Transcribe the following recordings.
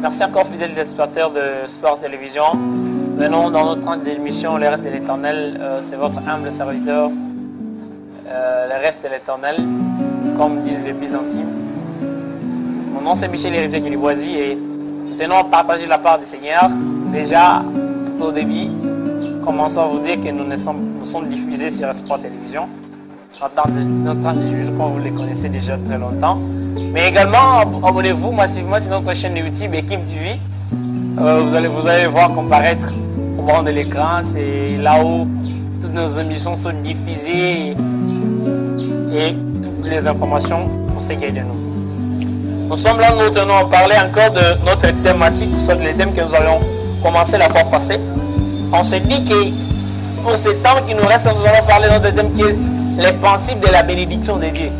Merci encore, fidèles téléspectateurs de Sport Télévision. Venons dans notre tranche d'émission Le reste de l'Éternel. C'est votre humble serviteur. Le reste de l'Éternel, comme disent les Byzantines. Mon nom c'est Michel Héritier Kiliboisi et nous tenons à partager la part du Seigneur. Déjà, tout au début, commençons à vous dire que nous sommes diffusés sur Sport Télévision. Notre tranche de juge, comme vous les connaissez déjà très longtemps. Mais également, abonnez-vous massivement sur notre chaîne YouTube Ekim TV. Vous allez voir comparaître au bord de l'écran. C'est là où toutes nos émissions sont diffusées et toutes les informations pour ce qui est de nous. Nous sommes là, nous tenons à parler encore de notre thématique, soit les thèmes que nous allons commencer la fois passée. On se dit que pour ce temps qui nous reste, nous allons parler de notre thème qui est les principes de la bénédiction de Dieu.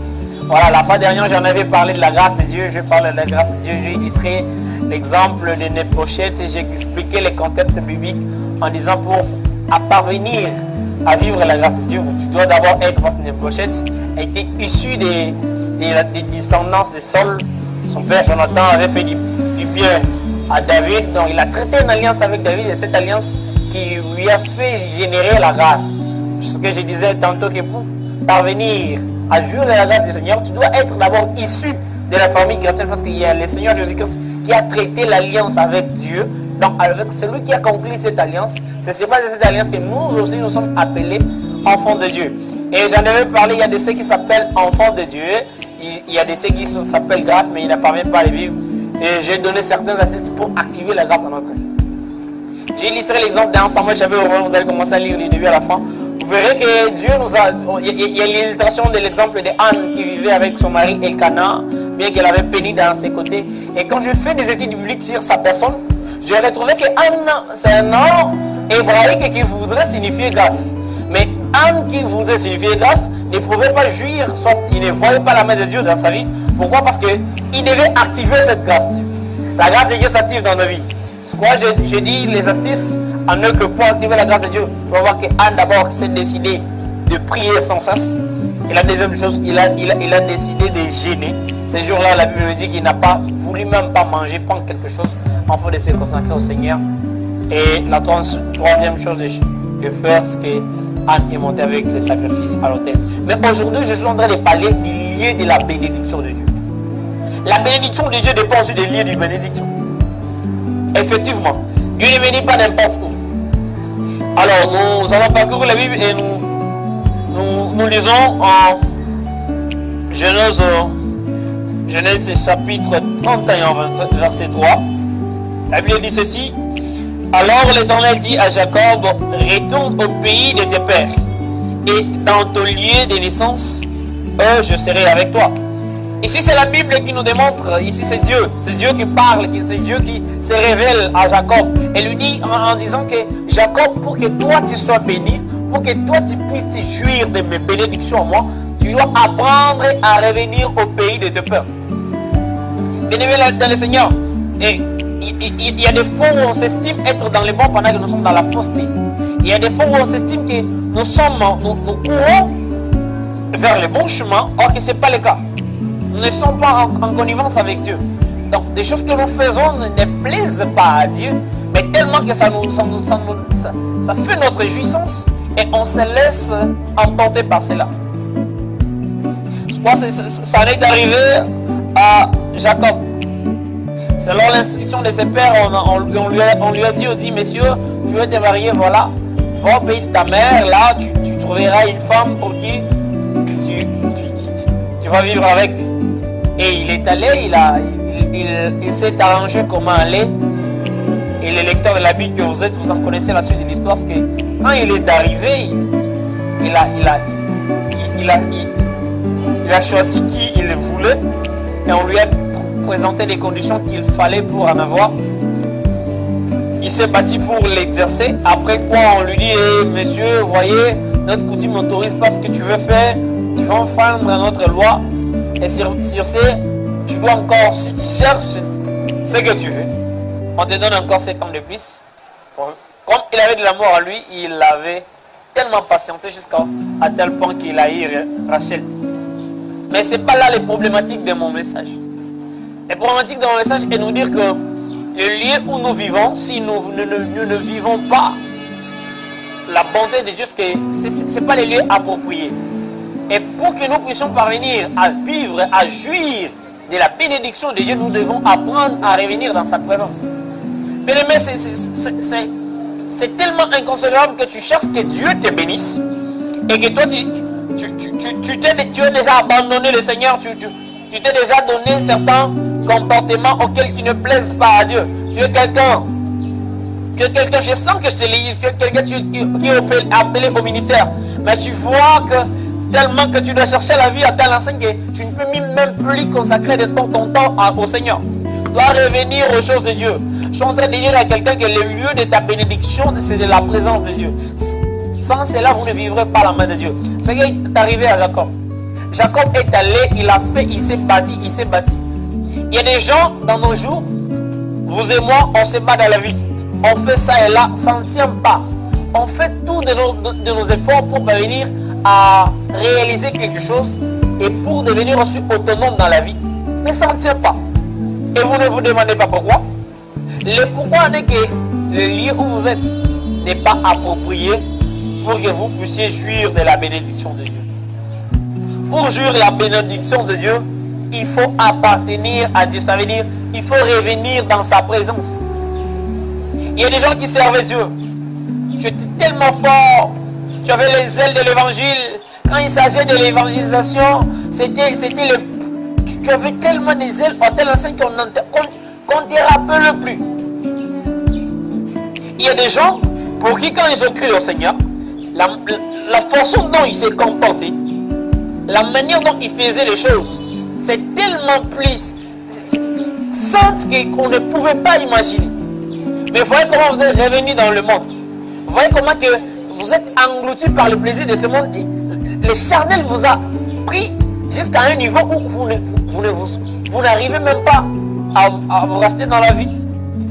Voilà, la fois dernière, j'en avais parlé de la grâce de Dieu. Je parle de la grâce de Dieu. J'ai illustré l'exemple de Népochette et j'ai expliqué les contextes bibliques en disant pour parvenir à vivre la grâce de Dieu, tu dois d'abord être, parce que Népochette a été issu des descendances de Saul. Son père Jonathan avait fait du bien à David. Donc il a traité une alliance avec David et cette alliance qui lui a fait générer la grâce. Ce que je disais tantôt que pour parvenir à jouir de la grâce du Seigneur, tu dois être d'abord issu de la famille chrétienne parce qu'il y a le Seigneur Jésus-Christ qui a traité l'alliance avec Dieu. Donc avec celui qui a conclu cette alliance, c'est pas de cette alliance que nous aussi nous sommes appelés enfants de Dieu. Et j'en avais parlé, il y a de ceux qui s'appellent enfants de Dieu, il y a de ceux qui s'appellent grâce mais ils ne parviennent pas à les vivre. Et j'ai donné certains astuces pour activer la grâce dans notre vie. J'ai illustré l'exemple d'un Samuel chapitre 1, vous allez commencer à lire du début à la fin. Vous verrez que Dieu nous a... Il y a l'illustration de l'exemple de Anne qui vivait avec son mari Elkanah, bien qu'elle avait péni dans ses côtés. Et quand je fais des études bibliques sur sa personne, j'ai retrouvé que Anne, c'est un nom hébraïque qui voudrait signifier grâce. Mais Anne qui voudrait signifier grâce ne pouvait pas jouir, soit il ne voyait pas la main de Dieu dans sa vie. Pourquoi? Parce qu'il devait activer cette grâce. La grâce de Dieu s'active dans nos vies. Quoi, j'ai dit les astuces en eux que pour activer la grâce de Dieu, il faut voir que Anne d'abord s'est décidé de prier sans cesse. Et la deuxième chose, il a décidé de jeûner. Ces jours-là, la Bible dit qu'il n'a pas voulu même pas manger, prendre quelque chose, afin de se consacrer au Seigneur. Et la troisième chose de faire, c'est que Anne est montée avec les sacrifices à l'autel. Mais aujourd'hui, je suis en train de parler du lieu de la bénédiction de Dieu. La bénédiction de Dieu dépend aussi des lieux de bénédiction. Effectivement, Dieu ne bénit pas n'importe où. Alors, nous allons parcourir la Bible et nous lisons en Genèse chapitre 31, verset 3. La Bible dit ceci. Alors l'Éternel dit à Jacob, retourne au pays de tes pères, et dans ton lieu de naissance, je serai avec toi. Ici c'est la Bible qui nous démontre, ici c'est Dieu qui parle, c'est Dieu qui se révèle à Jacob. Et lui dit en disant que Jacob, pour que toi tu sois béni, pour que toi tu puisses te jouir de mes bénédictions à moi, tu dois apprendre à revenir au pays de tes pères. Bien-aimé dans le Seigneur, et il y a des fois où on s'estime être dans le bon pendant que nous sommes dans la fausseté. Il y a des fois où on s'estime que nous courons vers le bon chemin, or que ce n'est pas le cas. Nous ne sommes pas en connivence avec Dieu. Donc, des choses que nous faisons ne plaisent pas à Dieu, mais tellement que ça fait notre jouissance et on se laisse emporter par cela. Je pense que ça est arrivé à Jacob. Selon l'instruction de ses pères, on lui a dit, messieurs, tu veux te marier, voilà, va au pays de ta mère, là, tu trouveras une femme pour qui tu vas vivre avec. Et il est allé, il s'est arrangé comment aller. Et les lecteurs de la Bible que vous êtes, vous en connaissez la suite de l'histoire, c'est que quand il est arrivé, il a choisi qui il voulait et on lui a présenté les conditions qu'il fallait pour en avoir. Il s'est battu pour l'exercer. Après quoi, on lui dit, monsieur, voyez, notre coutume n'autorise pas ce que tu veux faire. Tu vas enfreindre notre loi. Et sur ce, tu dois encore, si tu cherches ce que tu veux, on te donne encore 7 ans de plus. Comme il avait de l'amour à lui, il avait tellement patienté jusqu'à tel point qu'il a eu Rachel. Mais ce n'est pas là les problématiques de mon message. Les problématiques de mon message est de nous dire que le lieu où nous vivons, si nous ne vivons pas la bonté de Dieu, ce n'est pas le lieu approprié. Et pour que nous puissions parvenir à vivre, à jouir de la bénédiction de Dieu, nous devons apprendre à revenir dans sa présence. Bien aimé, c'est tellement inconcevable que tu cherches que Dieu te bénisse et que toi tu as déjà abandonné le Seigneur, tu t'es déjà donné certains comportements auxquels tu ne plaisent pas à Dieu. Tu es quelqu'un, je sens que je te lise, que quelqu'un qui est appelé au ministère, mais tu vois que tellement que tu dois chercher la vie à tel enseigne que tu ne peux même plus consacrer de ton temps au Seigneur. Tu dois revenir aux choses de Dieu. Je suis en train de dire à quelqu'un que le lieu de ta bénédiction, c'est de la présence de Dieu. Sans cela, vous ne vivrez pas la main de Dieu. C'est ce qui est arrivé à Jacob. Jacob est allé, il a fait, il s'est bâti. Il y a des gens dans nos jours, vous et moi, on se bat dans la vie. On fait ça et là, ça ne tient pas. On fait tout de nos efforts pour parvenir à réaliser quelque chose et pour devenir aussi autonome dans la vie. Mais ça ne tient pas. Et vous ne vous demandez pas pourquoi. Le pourquoi est que le lieu où vous êtes n'est pas approprié pour que vous puissiez jouir de la bénédiction de Dieu. Pour jouir de la bénédiction de Dieu, il faut appartenir à Dieu. Ça veut dire il faut revenir dans sa présence. Il y a des gens qui servaient Dieu. Tu étais tellement fort. Tu avais les ailes de l'évangile. Quand il s'agit de l'évangélisation, tu avais tellement des ailes en tel enseigne qu'on ne te rappelle plus. Il y a des gens pour qui, quand ils ont cru au Seigneur, la façon dont ils se comportaient, la manière dont ils faisaient les choses, c'est tellement plus sainte qu'on ne pouvait pas imaginer. Mais voyez comment vous êtes revenu dans le monde. Voyez comment que vous êtes engloutis par le plaisir de ce monde. Le charnel vous a pris jusqu'à un niveau où vous n'arrivez même pas à vous racheter dans la vie.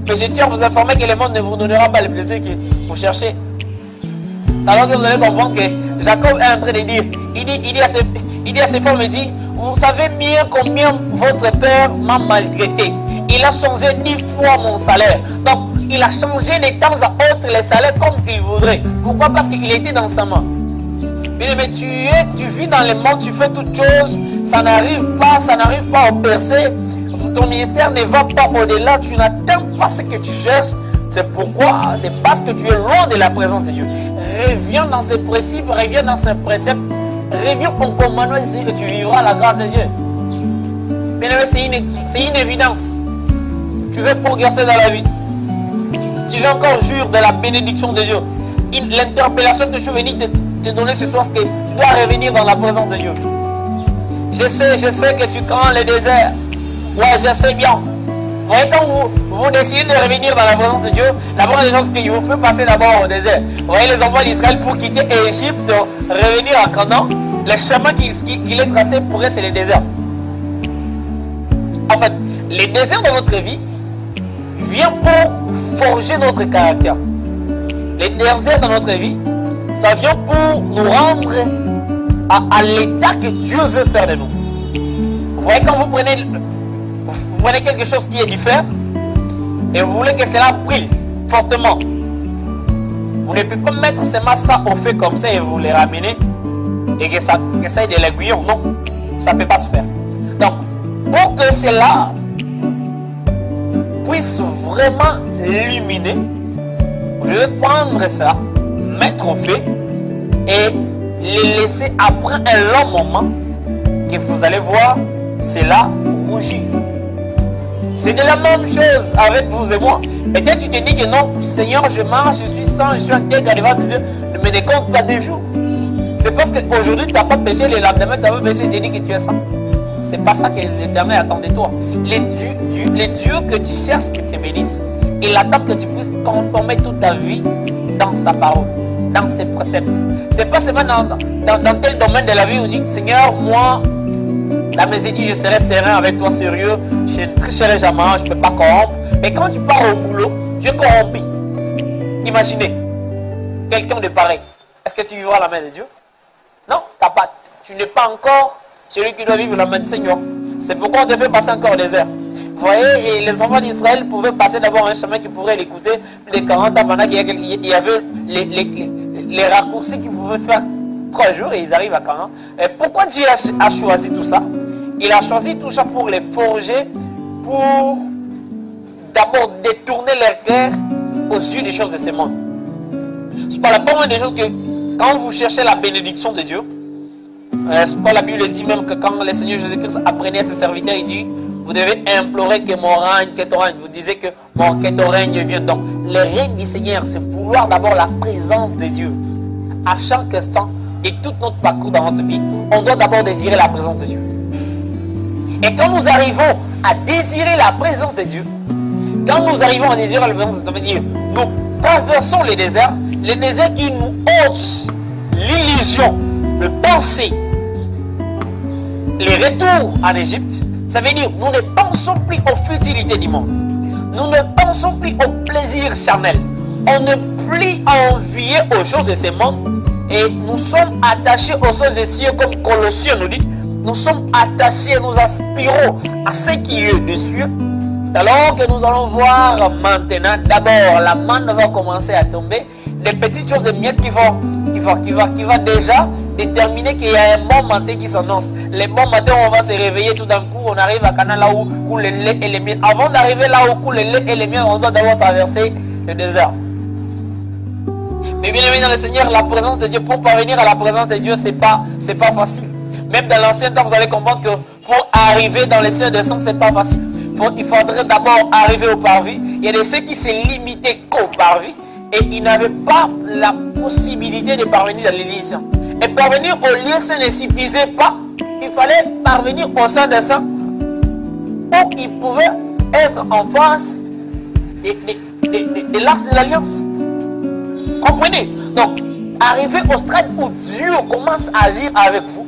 Mais je tiens à vous informer que le monde ne vous donnera pas le plaisir que vous cherchez. C'est alors que vous allez comprendre que Jacob est en train de dire, il dit à ses femmes, il dit, vous savez bien combien votre père m'a maltraité. Il a changé 10 fois mon salaire. Donc, il a changé de temps à autre les salaires comme il voudrait. Pourquoi? Parce qu'il était dans sa main. Mais tu vis dans le monde, tu fais toutes choses, ça n'arrive pas à percer. Ton ministère ne va pas au-delà, tu n'atteins pas ce que tu cherches. C'est pourquoi? C'est parce que tu es loin de la présence de Dieu. Reviens dans ses principes, reviens dans ses préceptes, reviens au commandement et tu vivras la grâce de Dieu. Mais c'est une évidence. Tu veux progresser dans la vie. Tu veux encore jouir de la bénédiction de Dieu. L'interpellation que je suis venu te donner ce soir, c'est que tu dois revenir dans la présence de Dieu. Je sais que tu crains le désert. Ouais, je sais bien. Vous voyez, quand vous décidez de revenir dans la présence de Dieu, la première chose qu'il vous fait passer d'abord au désert. Vous voyez, les enfants d'Israël, pour quitter Égypte, revenir à Canaan, le chemin qu'il est tracé pour eux, c'est le désert. En fait, le désert de notre vie vient pour forger notre caractère. Le désert de notre vie, ça vient pour nous rendre à l'état que Dieu veut faire de nous. Vous voyez, quand vous prenez quelque chose qui est différent et vous voulez que cela brille fortement, vous ne pouvez pas mettre seulement ça au feu comme ça et vous les ramener et que ça ait de l'aiguillon. Non, ça ne peut pas se faire. Donc, pour que cela puisse vraiment illuminer, vous devez prendre ça, mettre au feu et les laisser après un long moment que vous allez voir cela rougir. C'est de la même chose avec vous et moi. Peut-être tu te dis que non, Seigneur, je marche, je suis saint, je suis intègre devant tes yeux, ne me décompte pas des jours. C'est parce qu'aujourd'hui tu n'as pas péché, le lendemain tu n'as pas péché, tu te dis que tu es saint. C'est pas ça que l'Éternel attend de toi. Les dieux que tu cherches qui te bénissent, il attend que tu puisses conformer toute ta vie dans sa parole, dans ses préceptes. C'est pas seulement dans tel domaine de la vie où tu dis, Seigneur, moi, dans mes études, je serai serein avec toi, sérieux, je ne tricherai jamais, je ne peux pas corrompre. Mais quand tu pars au boulot, tu es corrompu. Imaginez, quelqu'un de pareil. Est-ce que tu vivras la main de Dieu? Non, tu n'es pas encore celui qui doit vivre la main du Seigneur. C'est pourquoi on te fait passer encore au désert. Vous voyez, et les enfants d'Israël pouvaient passer d'abord un chemin qui pourrait l'écouter plus de 40 ans pendant qu'il y avait les raccourcis qu'ils pouvaient faire 3 jours et ils arrivent à Canaan. Et pourquoi Dieu a choisi tout ça? Il a choisi tout ça pour les forger, pour d'abord détourner leur cœur aux yeux des choses de ce monde. C'est pas la première des choses que quand vous cherchez la bénédiction de Dieu, c'est pas la Bible dit même que quand le Seigneur Jésus-Christ apprenait à ses serviteurs, il dit vous devez implorer que mon règne, que ton règne. Vous disiez que ton règne vienne. Donc le règne du Seigneur, c'est vouloir d'abord la présence de Dieu. À chaque instant et tout notre parcours dans notre vie, on doit d'abord désirer la présence de Dieu. Et quand nous arrivons à désirer la présence de Dieu, quand nous arrivons à désirer la présence de Dieu, ça veut dire nous traversons les déserts qui nous ôtent l'illusion de penser les retours en Égypte. Ça veut dire nous ne pensons plus aux futilités du monde. Nous ne pensons plus au plaisir charnel. On ne plus envier aux choses de ce monde. Et nous sommes attachés aux choses des cieux, comme Colossiens nous dit. Nous sommes attachés, nous aspirons à ce qui est des cieux. C'est alors que nous allons voir maintenant, d'abord, la manne va commencer à tomber. Des petites choses de miettes qui va déjà déterminer qu'il y a un bon matin qui s'annonce. Les bons matins, on va se réveiller tout d'un coup, on arrive à Canaan là où coule le lait et les miettes. Avant d'arriver là où coule le lait et les miettes, on doit d'abord traverser le désert. Mais bien aimé dans le Seigneur, la présence de Dieu, pour parvenir à la présence de Dieu, c'est pas facile. Même dans l'ancien temps, vous allez comprendre que pour arriver dans les cieux de sang, c'est pas facile. Il faudrait d'abord arriver au parvis. Il y a de ceux qui s'est limité qu'au parvis et ils n'avaient pas la possibilité de parvenir dans les lieux saints. Et parvenir au lieu saint ne suffisait pas. Il fallait parvenir au sein des saints où ils pouvaient être en face de l'arche de l'alliance. Comprenez? Donc, arriver au stade où Dieu commence à agir avec vous.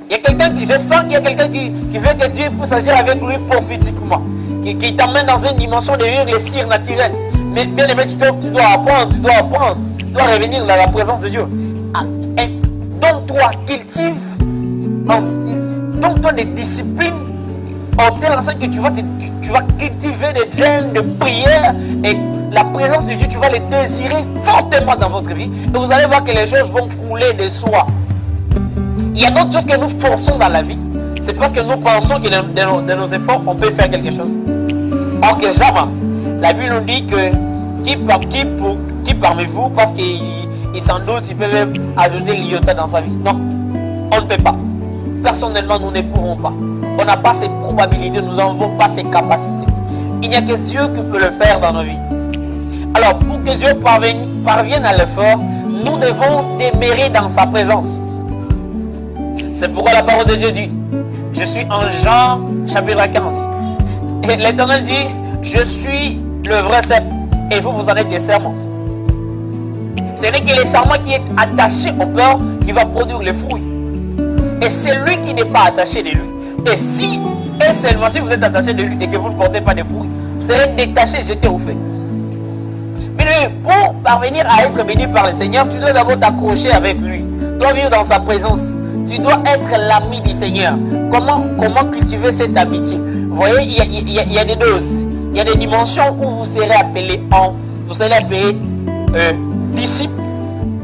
Il y a quelqu'un je sens qu'il y a quelqu'un qui veut que Dieu puisse agir avec lui prophétiquement. Qui t'emmène dans une dimension de vivre les cires naturels. Mais bien aimé, tu dois apprendre, tu dois revenir dans la présence de Dieu. Donne-toi, cultive, donne-toi des disciplines en telle enseigne que tu vas cultiver des gènes de prière et la présence de Dieu, tu vas les désirer fortement dans votre vie et vous allez voir que les choses vont couler de soi. Il y a d'autres choses que nous forçons dans la vie. C'est parce que nous pensons que de nos efforts, on peut faire quelque chose. Or que jamais. La Bible nous dit que qui parmi vous, parce qu'il sans doute, il peut même ajouter l'iota dans sa vie. Non, on ne peut pas. Personnellement, nous ne pourrons pas. On n'a pas ces probabilités, nous n'avons pas ces capacités. Il n'y a que Dieu qui peut le faire dans nos vies. Alors, pour que Dieu parvienne à le faire, nous devons demeurer dans sa présence. C'est pourquoi la parole de Dieu dit, je suis en Jean chapitre 15. Et l'Éternel dit, je suis le vrai cep et vous en êtes des serments. Ce n'est que le serment qui est attaché au cœur qui va produire les fruits. Et celui qui n'est pas attaché de lui. Et seulement si vous êtes attaché de lui et que vous ne portez pas de fruits, vous serez détaché, jeté au feu. Mais pour parvenir à être béni par le Seigneur, tu dois d'abord t'accrocher avec lui. Tu dois vivre dans sa présence. Tu dois être l'ami du Seigneur. Comment cultiver cette amitié? Vous voyez, il y a des doses. Il y a des dimensions où vous serez appelé disciple.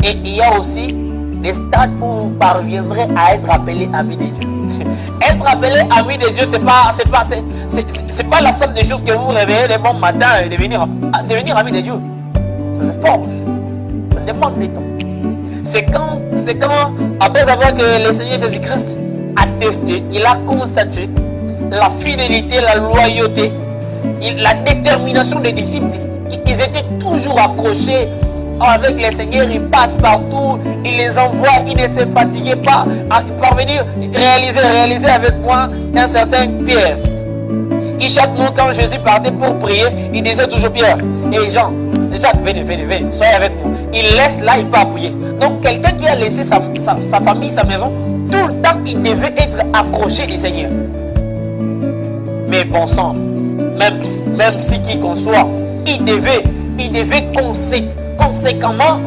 Et il y a aussi des stades où vous parviendrez à être appelé ami de Dieu. Être appelé ami de Dieu, c'est pas la somme des choses que vous réveillez les bons matins et devenir ami de Dieu. Ça se forge. Ça demande du temps. C'est quand, après avoir que le Seigneur Jésus-Christ a testé, il a constaté la fidélité, la loyauté, la détermination des disciples. Ils étaient toujours accrochés avec le Seigneur, ils passent partout, ils les envoient, ils ne se fatiguaient pas à parvenir, réaliser avec moi un certain Pierre. Qui chaque jour quand Jésus partait pour prier, il disait toujours Pierre et Jean, Jacques, venez, soyez avec moi. Il laisse là, il part prier. Donc quelqu'un qui a laissé sa famille, sa maison, tout le temps il devait être accroché du Seigneur. Mais bon sang, même si qui qu'on soit, il devait conséquemment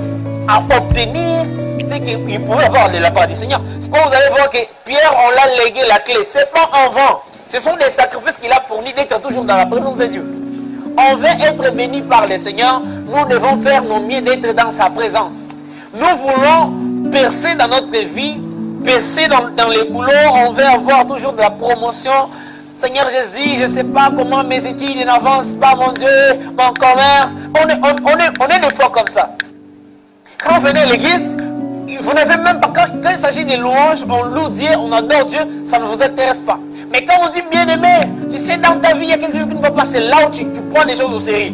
à obtenir ce qu'il pouvait avoir de la part du Seigneur. Parce que vous allez voir que Pierre, on l'a légué la clé. C'est pas en vain. Ce sont des sacrifices qu'il a fournis d'être toujours dans la présence de Dieu. On veut être béni par le Seigneur. Nous devons faire nos mieux d'être dans sa présence. Nous voulons percer dans notre vie, percer dans les boulots. On veut avoir toujours de la promotion. Seigneur Jésus, je ne sais pas comment mes études n'avancent pas, mon Dieu, mon commerce. On est des fois comme ça. Quand vous venez à l'église, vous n'avez même pas, quand il s'agit des louanges, on loue Dieu, on adore Dieu, ça ne vous intéresse pas. Mais quand on dit bien-aimé, tu sais dans ta vie, il y a quelque chose qui ne va pas, c'est là où tu prends les choses au sérieux.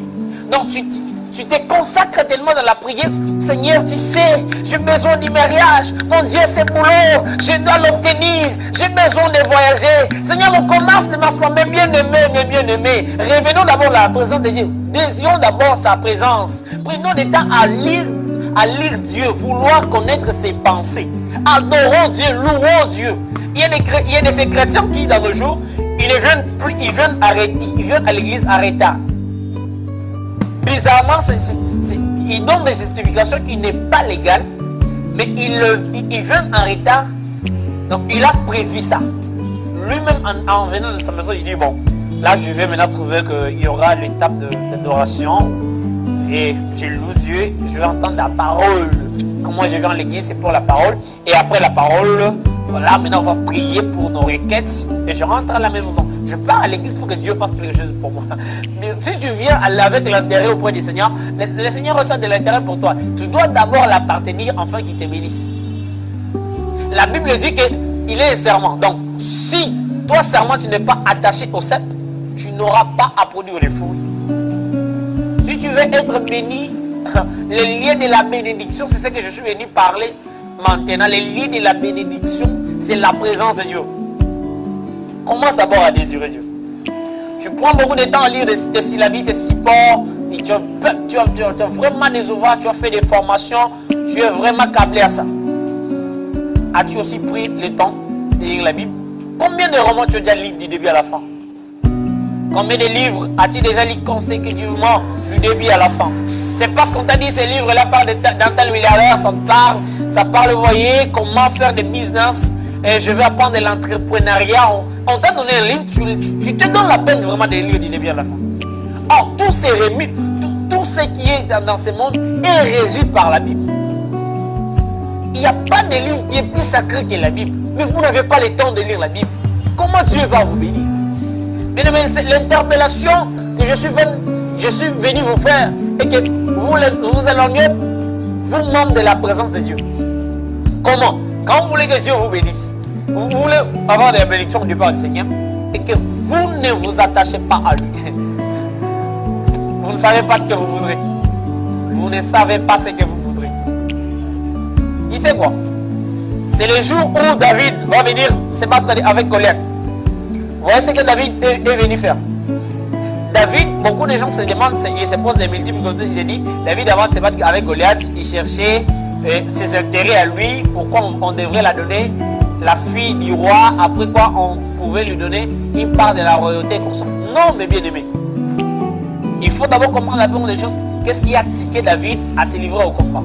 Donc tu te consacres tellement dans la prière. Seigneur, tu sais, j'ai besoin du mariage. Mon Dieu, c'est boulot, je dois l'obtenir. J'ai besoin de voyager. Seigneur, mon commerce ne marche pas. Mais bien-aimé, revenons d'abord à la présence de Dieu. Désirons d'abord sa présence. Prenons des temps à lire Dieu, vouloir connaître ses pensées. Adorons Dieu, louons Dieu. Il y a des chrétiens qui, dans le jour, ils viennent à l'église à retard. Bizarrement, ils donnent des justifications qui n'est pas légales, mais ils viennent en retard. Donc, il a prévu ça. Lui-même, en venant de sa maison, il dit, bon, là, je vais maintenant trouver qu'il y aura l'étape d'adoration. Et je loue Dieu, je vais entendre la parole. Comment je viens à l'église, c'est pour la parole. Et après la parole, voilà, maintenant on va prier pour nos requêtes. Et je rentre à la maison. Donc, je pars à l'église pour que Dieu fasse quelque chose pour moi. Mais si tu viens avec l'intérêt auprès du Seigneur, le Seigneur reçoit de l'intérêt pour toi. Tu dois d'abord l'appartenir afin qu'il te bénisse. La Bible dit qu'il est un serment. Donc, si toi, serment, tu n'es pas attaché au cep, tu n'auras pas à produire les fruits. Si tu veux être béni, les liens de la bénédiction, c'est ce que je suis venu parler maintenant. Les liens de la bénédiction, c'est la présence de Dieu. Commence d'abord à désirer Dieu. Tu prends beaucoup de temps à lire des syllabes, des supports, et tu as vraiment des ouvrages, tu as fait des formations, tu es vraiment câblé à ça. As-tu aussi pris le temps de lire la Bible? Combien de romans tu as déjà lu du début à la fin? Combien de livres as-tu déjà lu consécutivement du début à la fin? C'est parce qu'on t'a dit ces livres-là parlent d'un tel milliardaire, ça parle, vous voyez, comment faire des business. Et je vais apprendre de l'entrepreneuriat. On t'a donné un livre, tu te donnes la peine vraiment de lire du début à la fin. Or, tout ce qui est dans ce monde est régi par la Bible. Il n'y a pas de livre qui est plus sacré que la Bible. Mais vous n'avez pas le temps de lire la Bible. Comment Dieu va vous bénir? Mais c'est l'interpellation que je suis venu vous faire et que vous éloignez vous-même de la présence de Dieu. Comment? Quand vous voulez que Dieu vous bénisse, vous voulez avoir des bénédictions du part du Seigneur et que vous ne vous attachez pas à lui. Vous ne savez pas ce que vous voudrez. Vous ne savez pas ce que vous voudrez. Qui sait quoi? C'est le jour où David va venir se battre avec Goliath. Vous voyez ce que David est venu faire. David, beaucoup de gens se demandent, il se pose des multiples questions. Il dit, David avant de se battre avec Goliath, il cherchait ses intérêts à lui. Pourquoi on devrait la donner la fille du roi, après quoi on pouvait lui donner une part de la royauté comme ça. Non, mes bien-aimés. Il faut d'abord comprendre la première des choses. Qu'est-ce qui a tiqué David à se livrer au combat?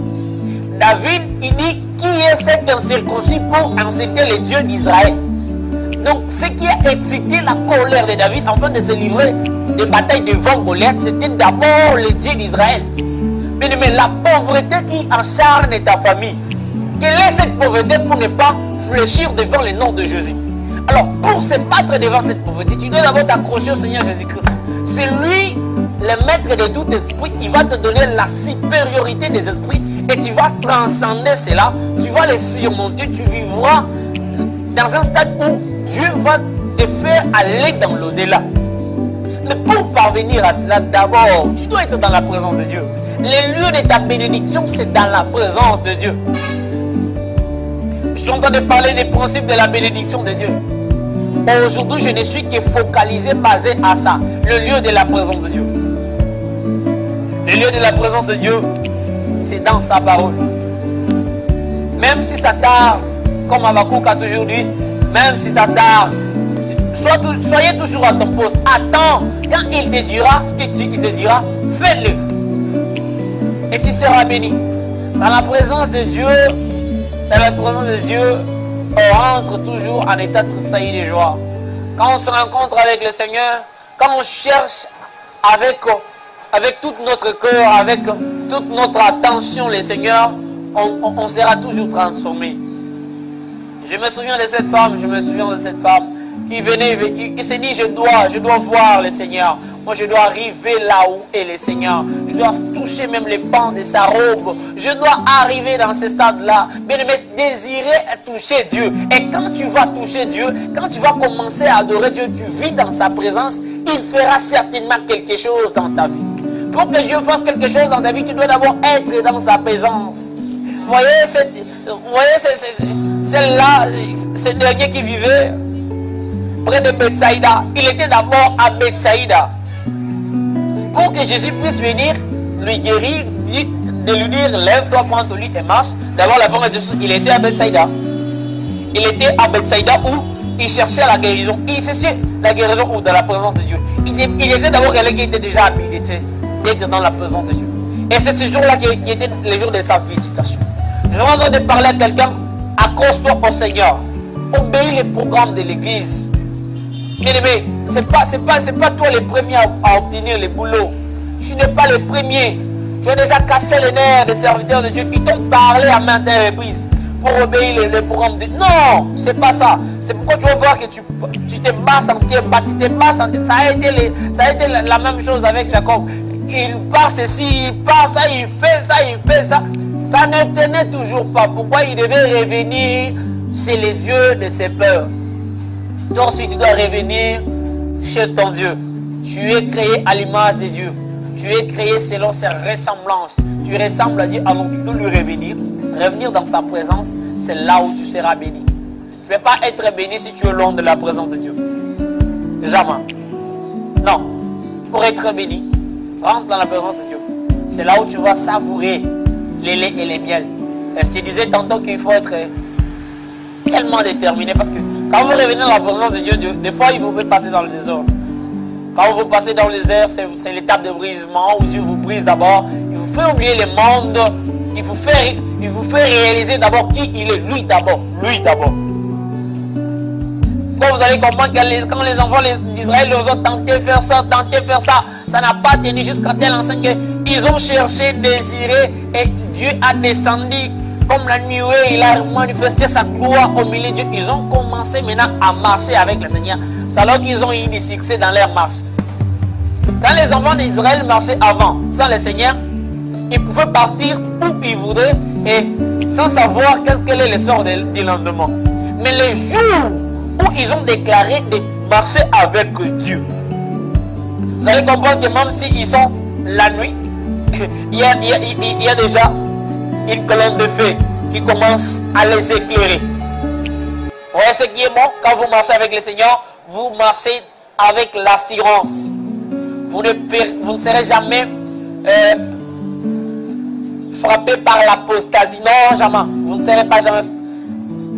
David, il dit, qui est cet incirconcis pour inciter les dieux d'Israël? Donc, ce qui a excité la colère de David afin de se livrer des batailles devant Goliath, c'était d'abord les dieux d'Israël. Mais la pauvreté qui acharne ta famille, quelle est cette pauvreté pour ne pas fléchir devant le nom de Jésus? Alors, pour se battre devant cette pauvreté, tu dois d'abord t'accrocher au Seigneur Jésus-Christ. C'est lui, le maître de tout esprit, il va te donner la supériorité des esprits et tu vas transcender cela, tu vas les surmonter, tu vivras dans un stade où Dieu va te faire aller dans l'au-delà. Mais pour parvenir à cela, d'abord, tu dois être dans la présence de Dieu. Les lieux de ta bénédiction, c'est dans la présence de Dieu. Je suis en train de parler des principes de la bénédiction de Dieu. Aujourd'hui, je ne suis que focalisé, basé à ça. Le lieu de la présence de Dieu. Le lieu de la présence de Dieu, c'est dans sa parole. Même si ça tarde, comme Habakkuk a toujours dit, même si ça tarde, soyez toujours à ton poste. Attends, quand il te dira ce qu'il te dira, fais-le. Et tu seras béni. Dans la présence de Dieu, on rentre toujours en état de tressaillie de joie. quand on se rencontre avec le Seigneur, quand on cherche avec tout notre cœur, avec toute notre attention le Seigneur, on sera toujours transformé. Je me souviens de cette femme, qui venait, qui s'est dit, je dois voir le Seigneur. Moi, je dois arriver là où est le Seigneur. Je dois toucher même les pans de sa robe. Je dois arriver dans ce stade-là. Bien aimé, désirer toucher Dieu. Et quand tu vas toucher Dieu, quand tu vas commencer à adorer Dieu, tu vis dans sa présence, il fera certainement quelque chose dans ta vie. Pour que Dieu fasse quelque chose dans ta vie, tu dois d'abord être dans sa présence. Vous voyez celle-là, ce dernier qui vivait près de Bethsaïda. Il était d'abord à Bethsaïda. Pour que Jésus puisse venir lui guérir, de lui dire, lève-toi, prends ton lit et marche. D'abord, la parole de Jésus, il était à Bethsaïda. Il était à Bethsaïda où il cherchait la guérison. Il cherchait la guérison où? Dans la présence de Dieu. Il était d'abord quelqu'un qui était déjà habilité d'être dans la présence de Dieu. Et c'est ce jour-là qui était le jour de sa visitation. Je suis en train de parler à quelqu'un, accroche-toi au Seigneur. Obéis les programmes de l'église. Bien-aimé, c'est pas toi le premier à obtenir le boulot. Tu n'es pas le premier. Tu as déjà cassé les nerfs des serviteurs de Dieu qui t'ont parlé à maintes reprises pour obéir les programmes de... Non, c'est pas ça. C'est pourquoi tu vas voir que tu t'es pas senti battu, ça a été la même chose avec Jacob. Il part ceci, il part ça, il fait ça. Ça ne tenait toujours pas. Pourquoi il devait revenir chez les dieux de ses peurs? Toi aussi, tu dois revenir chez ton Dieu. Tu es créé à l'image de Dieu. Tu es créé selon ses ressemblances. Tu ressembles à Dieu, alors tu dois lui revenir. Revenir dans sa présence, c'est là où tu seras béni. Tu ne peux pas être béni si tu es loin de la présence de Dieu. Jamais. Non. Pour être béni, rentre dans la présence de Dieu. C'est là où tu vas savourer les laits et les miels. Et je te disais tantôt qu'il faut être tellement déterminé parce que quand vous revenez dans la présence de Dieu, des fois il vous fait passer dans le désert. Quand vous passez dans le désert, c'est l'étape de brisement où Dieu vous brise d'abord. Il vous fait oublier le monde. Il vous fait réaliser d'abord qui il est. Lui d'abord. Quand vous allez comprendre que quand les enfants d'Israël les ont tenté de faire ça, ça n'a pas tenu jusqu'à tel instant qu'ils ont cherché, désiré et Dieu a descendu comme la nuée. Il a manifesté sa gloire au milieu de Dieu. Ils ont commencé maintenant à marcher avec le Seigneur. C'est alors qu'ils ont eu du succès dans leur marche. Quand les enfants d'Israël marchaient avant, sans le Seigneur, ils pouvaient partir où ils voudraient et sans savoir quel est le sort du lendemain. Mais le jour où ils ont déclaré de marcher avec Dieu, vous allez comprendre que même s'ils sont la nuit, il y a déjà une colonne de feu qui commence à les éclairer. Vous voyez ce qui est bon? Quand vous marchez avec le Seigneur, vous marchez avec l'assurance. Vous ne serez jamais frappé par l'apostasie. Non, jamais. Vous ne serez pas jamais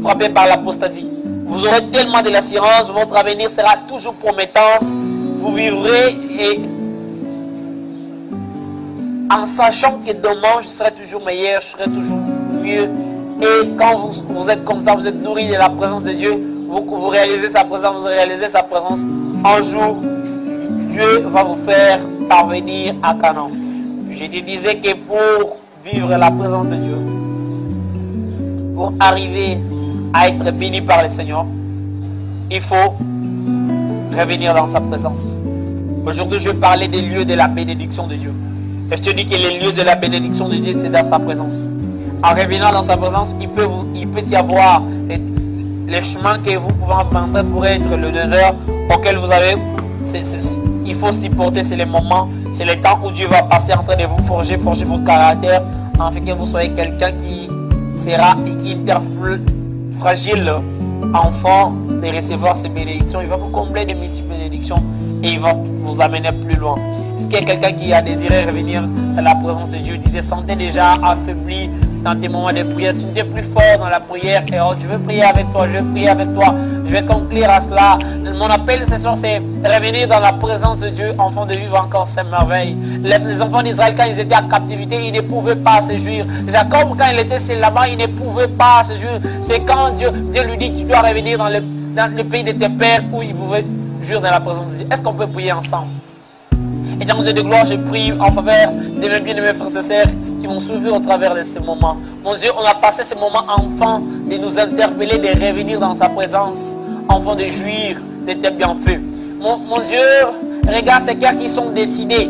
frappé par l'apostasie. Vous aurez tellement de l'assurance, votre avenir sera toujours promettant. Vous vivrez et en sachant que demain je serai toujours meilleur, je serai toujours mieux. Et quand vous êtes comme ça, vous êtes nourri de la présence de Dieu, vous réalisez sa présence, vous réalisez sa présence. Un jour, Dieu va vous faire parvenir à Canaan. Je te disais que pour vivre la présence de Dieu, pour arriver à être béni par le Seigneur, il faut revenir dans sa présence. Aujourd'hui, je vais parler des lieux de la bénédiction de Dieu. Et je te dis que les lieux de la bénédiction de Dieu, c'est dans sa présence. En revenant dans sa présence, il peut y avoir les chemins que vous pouvez emprunter pour être le désert auquel vous avez. Il faut s'y porter, c'est les moments, c'est le temps où Dieu va passer en train de vous forger votre caractère, afin que vous soyez quelqu'un qui sera hyper fragile, enfant, de recevoir ces bénédictions. Il va vous combler de multiples bénédictions et il va vous amener plus loin. Est-ce qu'il y a quelqu'un qui a désiré revenir dans la présence de Dieu? Tu te sentais déjà affaibli dans tes moments de prière, tu n'étais plus fort dans la prière et oh, je veux prier avec toi, je vais conclure à cela. Mon appel ce soir, c'est revenir dans la présence de Dieu afin de vivre encore ces merveilles. Les enfants d'Israël, quand ils étaient en captivité, ils ne pouvaient pas se jouir. Jacob, quand il était là-bas, il ne pouvait pas se jouir. C'est quand Dieu lui dit, tu dois revenir dans le pays de tes pères où ils pouvaient jouir dans la présence de Dieu. Est-ce qu'on peut prier ensemble? Éternel Dieu de gloire, je prie en faveur de mes bien-aimés frères et sœurs qui vont s'ouvrir au travers de ce moment. Mon Dieu, on a passé ce moment enfant de nous interpeller, de revenir dans sa présence, enfant de jouir de tes bienfaits. Mon Dieu, regarde ces cœurs qui sont décidés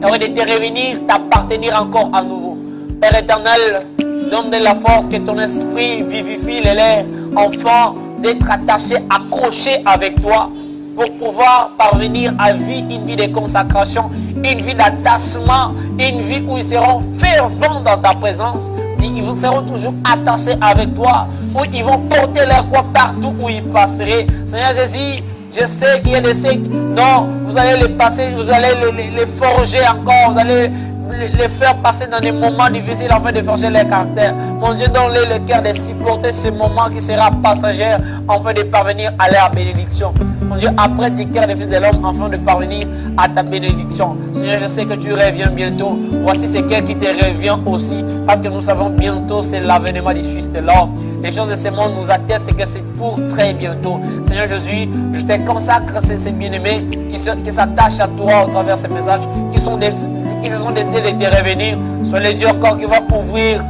de te revenir, t'appartenir encore à nouveau. Père éternel, donne de la force, que ton esprit vivifie les lèvres, enfant, d'être attaché, accroché avec toi, pour pouvoir parvenir à vivre une vie de consacration, une vie d'attachement, une vie où ils seront fervents dans ta présence. Ils seront toujours attachés avec toi, où ils vont porter leur croix partout où ils passeraient. Seigneur Jésus, je sais qu'il y a des siècles dont vous allez les passer, vous allez les forger encore, vous allez les faire passer dans des moments difficiles afin de forger leur caractère. Mon Dieu, donne-les le cœur de supporter ce moment qui sera passager afin de parvenir à leur bénédiction. Mon Dieu, apprête les cœurs des fils de l'homme afin de parvenir à ta bénédiction. Seigneur, je sais que tu reviens bientôt. Voici ce cœur qui te revient aussi, parce que nous savons bientôt c'est l'avènement du Fils de l'homme. Les gens de ce monde nous attestent que c'est pour très bientôt. Seigneur Jésus, je te consacre ces bien-aimés qui s'attachent à toi au travers de ces messages, qui se sont décidés de te revenir. Sois les yeux encore qui vont ouvrir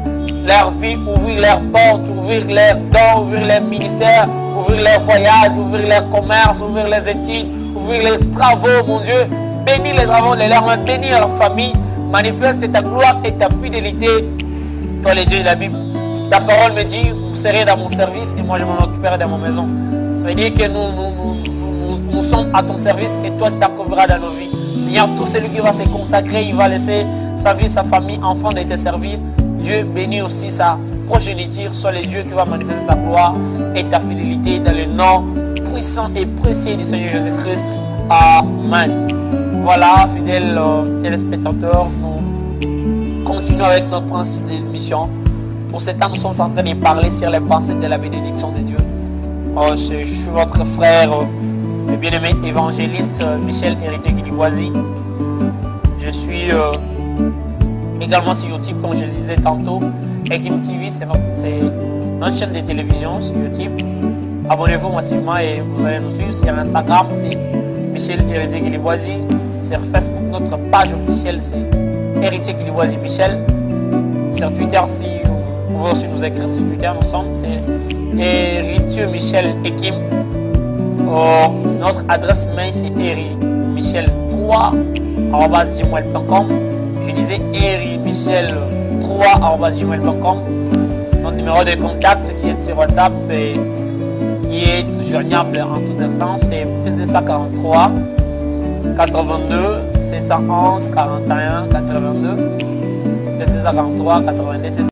leur vie, ouvrir leurs portes, ouvrir leurs dons, ouvrir leur ministère, ouvrir leur voyage, ouvrir leur commerce, ouvrir les études, ouvrir les travaux, mon Dieu. Bénis les travaux de leurs mains, bénis leur famille. Manifeste ta gloire et ta fidélité. Toi, les dieux de la Bible. Ta parole me dit, vous serez dans mon service et moi je m'en occuperai dans ma maison. Ça veut dire que nous sommes à ton service et toi tu t'accompagneras dans nos vies. Seigneur, tout celui qui va se consacrer, il va laisser sa vie, sa famille, enfant de te servir. Dieu bénit aussi sa progéniture, soit les dieux qui va manifester sa gloire et ta fidélité dans le nom puissant et précieux du Seigneur Jésus-Christ. Amen. Voilà, fidèles téléspectateurs, nous continuons avec notre principe d'émission. Pour ce temps, nous sommes en train de parler sur les pensées de la bénédiction de Dieu. Je suis votre frère, le bien-aimé évangéliste Michel Héritier Kiliboisi. Je suis également sur YouTube, comme je le disais tantôt. Ekim TV, c'est notre chaîne de télévision sur YouTube. Abonnez-vous massivement et vous allez nous suivre sur Instagram, c'est Michel Héritier Kiliboisi. Sur Facebook, notre page officielle, c'est Héritier Kiliboisi Michel. Sur Twitter, si vous pouvez aussi nous écrire sur Twitter, nous sommes, c'est Héritier Michel Ekim. Notre adresse mail, c'est herimichel3@gmail.com. Je disais herimichel3@gmail.com. Notre numéro de contact qui est sur WhatsApp et qui est joignable en tout instant, c'est plus de 143 82 711 41 82 plus de 143 82